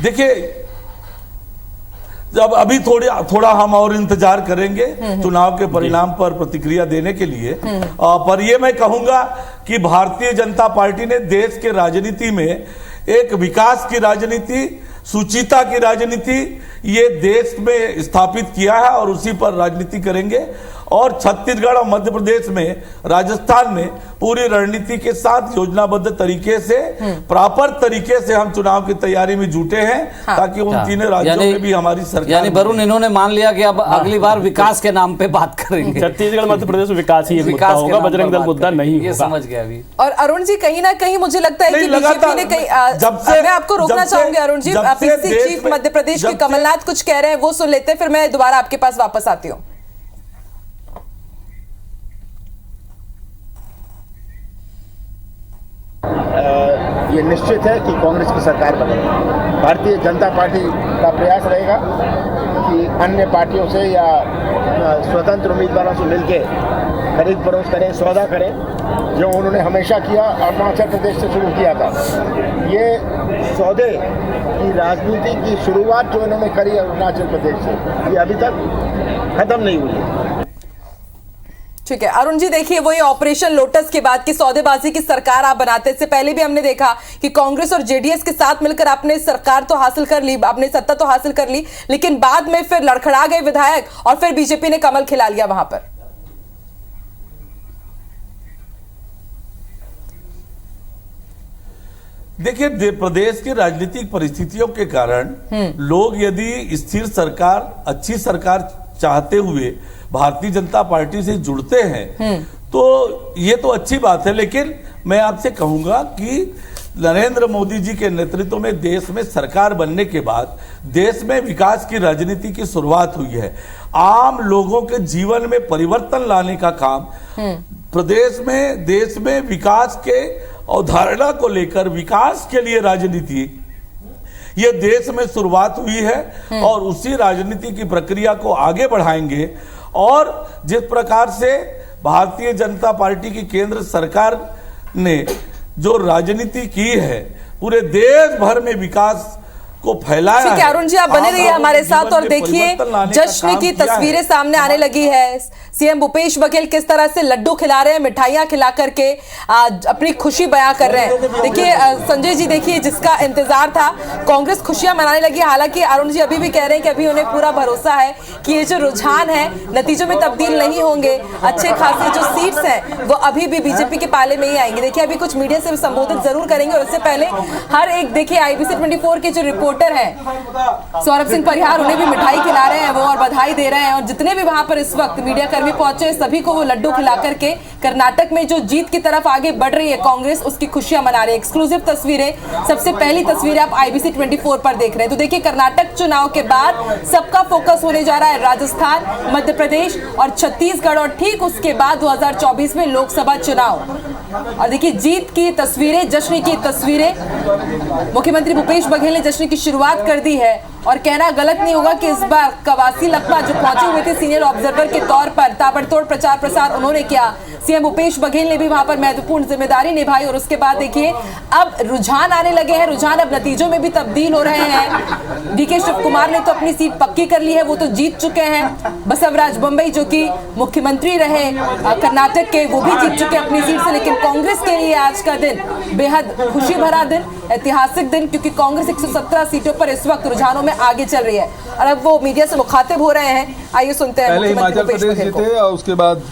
देखिए जब अभी थोड़ा हम और इंतजार करेंगे चुनाव के परिणाम पर प्रतिक्रिया देने के लिए। पर ये मैं कहूंगा कि भारतीय जनता पार्टी ने देश के राजनीति में एक विकास की राजनीति, सुचिता की राजनीति ये देश में स्थापित किया है और उसी पर राजनीति करेंगे। और छत्तीसगढ़ और मध्य प्रदेश में, राजस्थान में पूरी रणनीति के साथ योजनाबद्ध तरीके से, प्रॉपर तरीके से हम चुनाव की तैयारी में जुटे हैं। हाँ, ताकि उन तीनों राज्यों में भी हमारी सरकार, यानी वरुण इन्होंने मान लिया कि अब अगली बार विकास के नाम पे बात करेंगे। छत्तीसगढ़ मध्य प्रदेश में विकास ही मुद्दा होगा, बजरंग दल मुद्दा नहीं होगा। ये समझ गया अभी। और अरुण जी कहीं ना कहीं मुझे लगता है कि बीजेपी ने मैं आपको रोकना चाहूंगी अरुण जी, पीसीसी चीफ मध्य प्रदेश के कमलनाथ कुछ कह रहे हैं, वो सुन लेते हैं, फिर मैं दोबारा आपके पास वापस आती हूँ। ये निश्चित है कि कांग्रेस की सरकार बनेगी। भारतीय जनता पार्टी का प्रयास रहेगा कि अन्य पार्टियों से या स्वतंत्र उम्मीदवारों से मिलकर खरीद फरोख्त करें, सौदा करें, जो उन्होंने हमेशा किया। अरुणाचल प्रदेश से शुरू किया था। ये सौदे की राजनीति की शुरुआत जो इन्होंने करी अरुणाचल प्रदेश से, ये अभी तक खत्म नहीं हुई है। ठीक है अरुण जी, देखिए वो ये ऑपरेशन लोटस के बाद की सौदेबाजी की सरकार आप बनाते, इससे पहले भी हमने देखा कि कांग्रेस और जेडीएस के साथ मिलकर आपने सरकार तो हासिल कर ली, आपने सत्ता तो हासिल कर ली, लेकिन बाद में फिर लड़खड़ा गए विधायक और फिर बीजेपी ने कमल खिला लिया वहां पर। देखिए प्रदेश की राजनीतिक परिस्थितियों के कारण लोग यदि स्थिर सरकार, अच्छी सरकार चाहते हुए भारतीय जनता पार्टी से जुड़ते हैं तो ये तो अच्छी बात है। लेकिन मैं आपसे कहूंगा कि नरेंद्र मोदी जी के नेतृत्व में देश में सरकार बनने के बाद देश में विकास की राजनीति की शुरुआत हुई है। आम लोगों के जीवन में परिवर्तन लाने का काम प्रदेश में, देश में विकास के अवधारणा को लेकर, विकास के लिए राजनीति, ये देश में शुरुआत हुई है और उसी राजनीति की प्रक्रिया को आगे बढ़ाएंगे। और जिस प्रकार से भारतीय जनता पार्टी की केंद्र सरकार ने जो राजनीति की है, पूरे देश भर में विकास को फैलाया है। ठीक है अरुण जी, आप बने रहिए हमारे साथ और देखिए जश्न की तस्वीरें सामने आने लगी है। सीएम भूपेश बघेल किस तरह से लड्डू खिला रहे हैं, मिठाइयां खिला करके अपनी खुशी बयां कर रहे हैं। देखिए संजय जी, देखिए जिसका इंतजार था, कांग्रेस खुशियां मनाने लगी। हालांकि अरुण जी अभी भी कह रहे हैं कि अभी उन्हें पूरा भरोसा है कि ये जो रुझान है नतीजों में तब्दील नहीं होंगे, अच्छे खासे जो सीट्स हैं वो अभी भी बीजेपी के पाले में ही आएंगे। देखिए अभी कुछ मीडिया से भी संबोधित जरूर करेंगे और उससे पहले हर एक देखिए IBC 24 के जो रिपोर्टर है सौरभ सिंह परिहार, उन्हें भी मिठाई खिला रहे हैं वो और बधाई दे रहे हैं। और जितने भी वहां पर इस वक्त मीडिया कर्मी पहुंचे सभी को वो लड्डू खिला करके कर्नाटक में जो जीत की तरफ आगे बढ़ रही है कांग्रेस, उसकी खुशियां मना रहे हैं। एक्सक्लूसिव तस्वीरें, सबसे पहली तस्वीरें आप IBC 24 पर देख रहे हैं। तो देखिए कर्नाटक चुनाव के बाद सबका फोकस होने जा रहा है राजस्थान, मध्य प्रदेश और छत्तीसगढ़ और ठीक उसके बाद 2024 में लोकसभा चुनाव। और देखिए जीत की तस्वीरें, जश्न की तस्वीरें। मुख्यमंत्री भूपेश बघेल ने जश्न की शुरुआत कर दी है और कहना गलत नहीं होगा कि इस बार कवासी लखमा जो पहुंचे हुए थे सीनियर ऑब्जर्वर के तौर पर, ताबड़तोड़ प्रचार प्रसार उन्होंने किया। सीएम भूपेश बघेल ने भी वहां पर महत्वपूर्ण जिम्मेदारी निभाई और उसके बाद देखिए अब रुझान आने लगे हैं। रुझान अब नतीजों में भी तब्दील हो रहे हैं। डीके शिव कुमार ने तो अपनी सीट पक्की कर ली है, वो तो जीत चुके हैं। बसवराज बम्बई जो कि मुख्यमंत्री रहे कर्नाटक के, वो भी जीत चुके अपनी सीट से। लेकिन कांग्रेस के लिए आज का दिन बेहद खुशी भरा दिन, ऐतिहासिक दिन, क्योंकि कांग्रेस 117 सीटों पर इस वक्त रुझानों में आगे चल रही है और अब वो मीडिया से मुखातिब हो रहे हैं। आइए सुनते हैं। पहले हिमाचल प्रदेश जीते और उसके बाद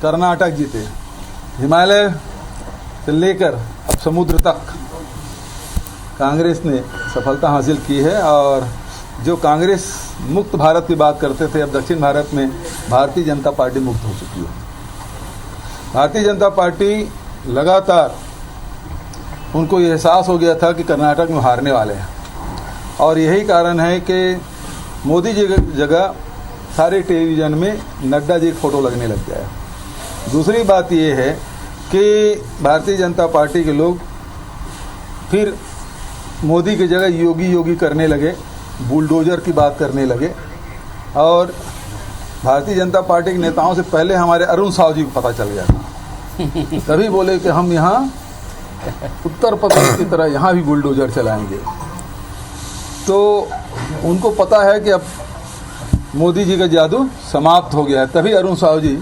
कर्नाटक जीते। हिमालय से लेकर अब समुद्र तक कांग्रेस ने सफलता हासिल की है। और जो कांग्रेस मुक्त भारत की बात करते थे, अब दक्षिण भारत में भारतीय जनता पार्टी मुक्त हो चुकी है। भारतीय जनता पार्टी लगातार, उनको ये एहसास हो गया था कि कर्नाटक में हारने वाले हैं और यही कारण है कि मोदी जी की जगह सारे टेलीविज़न में नड्डा जी का फोटो लगने लग गया है। दूसरी बात ये है कि भारतीय जनता पार्टी के लोग फिर मोदी की जगह योगी योगी करने लगे, बुलडोजर की बात करने लगे। और भारतीय जनता पार्टी के नेताओं से पहले हमारे अरुण साहु जी को पता चल गया था, तभी बोले कि हम यहाँ उत्तर प्रदेश की तरह यहाँ भी बुलडोजर चलाएंगे। तो उनको पता है कि अब मोदी जी का जादू समाप्त हो गया है, तभी अरुण साहु जी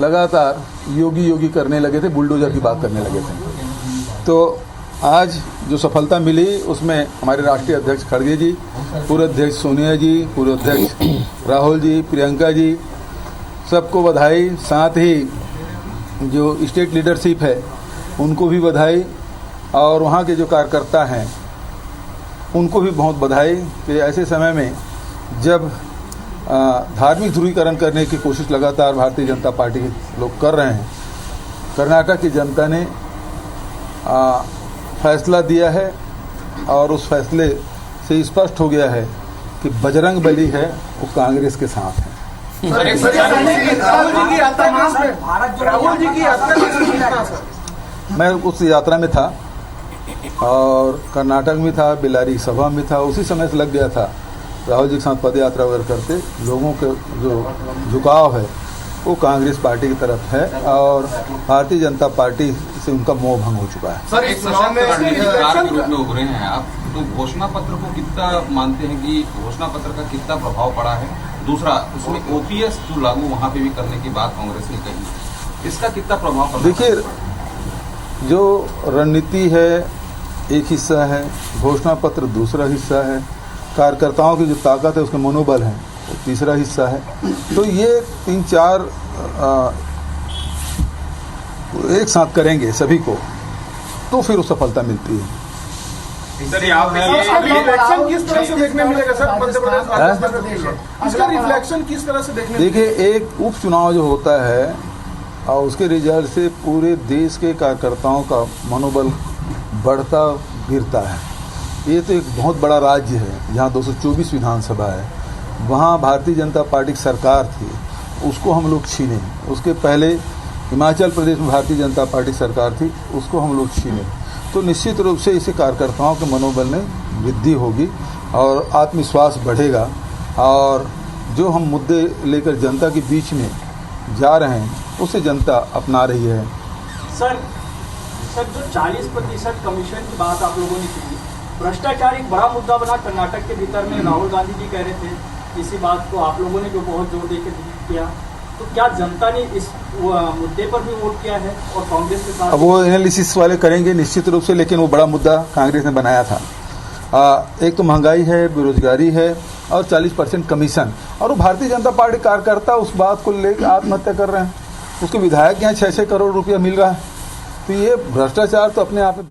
लगातार योगी योगी करने लगे थे, बुलडोजर की बात करने लगे थे। तो आज जो सफलता मिली उसमें हमारे राष्ट्रीय अध्यक्ष खड़गे जी, पूर्व अध्यक्ष सोनिया जी, पूर्व अध्यक्ष राहुल जी, प्रियंका जी, सबको बधाई। साथ ही जो स्टेट लीडरशिप है उनको भी बधाई, और वहाँ के जो कार्यकर्ता हैं उनको भी बहुत बधाई कि ऐसे समय में जब धार्मिक ध्रुवीकरण करने की कोशिश लगातार भारतीय जनता पार्टी के लोग कर रहे हैं, कर्नाटक की जनता ने फैसला दिया है और उस फैसले से स्पष्ट हो गया है कि बजरंग बली है वो कांग्रेस के साथ है। मैं उस यात्रा में था और कर्नाटक में था, बेल्लारी सभा में था, उसी समय से लग गया था राहुल जी के साथ पद यात्रा वगैरह करते। लोगों के जो झुकाव है वो कांग्रेस पार्टी की तरफ है और भारतीय जनता पार्टी से उनका मोह भंग हो चुका है। सर, इस रणनीतिकार के रूप में उभरे हैं आप, तो घोषणा पत्र को कितना मानते हैं कि घोषणा पत्र का कितना प्रभाव पड़ा है? दूसरा, उसमें ओपीएस जो लागू वहाँ पे भी करने की बात कांग्रेस ने कही, इसका कितना प्रभाव पड़ा? देखिए, जो रणनीति है एक हिस्सा है, घोषणा पत्र दूसरा हिस्सा है, कार्यकर्ताओं की जो ताकत है उसका मनोबल है वो तीसरा हिस्सा है। तो ये 3-4 एक साथ करेंगे सभी को तो फिर वो सफलता मिलती है। सर, रिफ्लेक्शन किस तरह से देखने मिलेगा सर? मध्य प्रदेश इसका रिफ्लेक्शन किस तरह से देखने? देखिए, एक उपचुनाव जो होता है और उसके रिजल्ट से पूरे देश के कार्यकर्ताओं का मनोबल बढ़ता गिरता है। ये तो एक बहुत बड़ा राज्य है जहाँ 224 विधानसभा है, वहाँ भारतीय जनता पार्टी की सरकार थी, उसको हम लोग छीने। उसके पहले हिमाचल प्रदेश में भारतीय जनता पार्टी सरकार थी, उसको हम लोग छीने। तो निश्चित रूप से इससे कार्यकर्ताओं के मनोबल में वृद्धि होगी और आत्मविश्वास बढ़ेगा और जो हम मुद्दे लेकर जनता के बीच में जा रहे हैं उसे जनता अपना रही है। सर, जो 40% कमीशन की बात आप लोगों ने की, भ्रष्टाचार एक बड़ा मुद्दा बना कर्नाटक के भीतर में। राहुल गांधी जी कह रहे थे इसी बात को, आप लोगों ने जो बहुत जोर देकर किया, तो क्या जनता ने इस मुद्दे पर भी वोट किया है? और कांग्रेस के साथ अब वो एनालिसिस वाले करेंगे निश्चित रूप से, लेकिन वो बड़ा मुद्दा कांग्रेस ने बनाया था। एक तो महंगाई है, बेरोजगारी है और 40% कमीशन, और वो भारतीय जनता पार्टी कार्यकर्ता उस बात को लेकर आत्महत्या कर रहे हैं। उसके विधायक यहाँ 6-6 करोड़ रुपया मिल रहा है। तो ये भ्रष्टाचार तो अपने आप में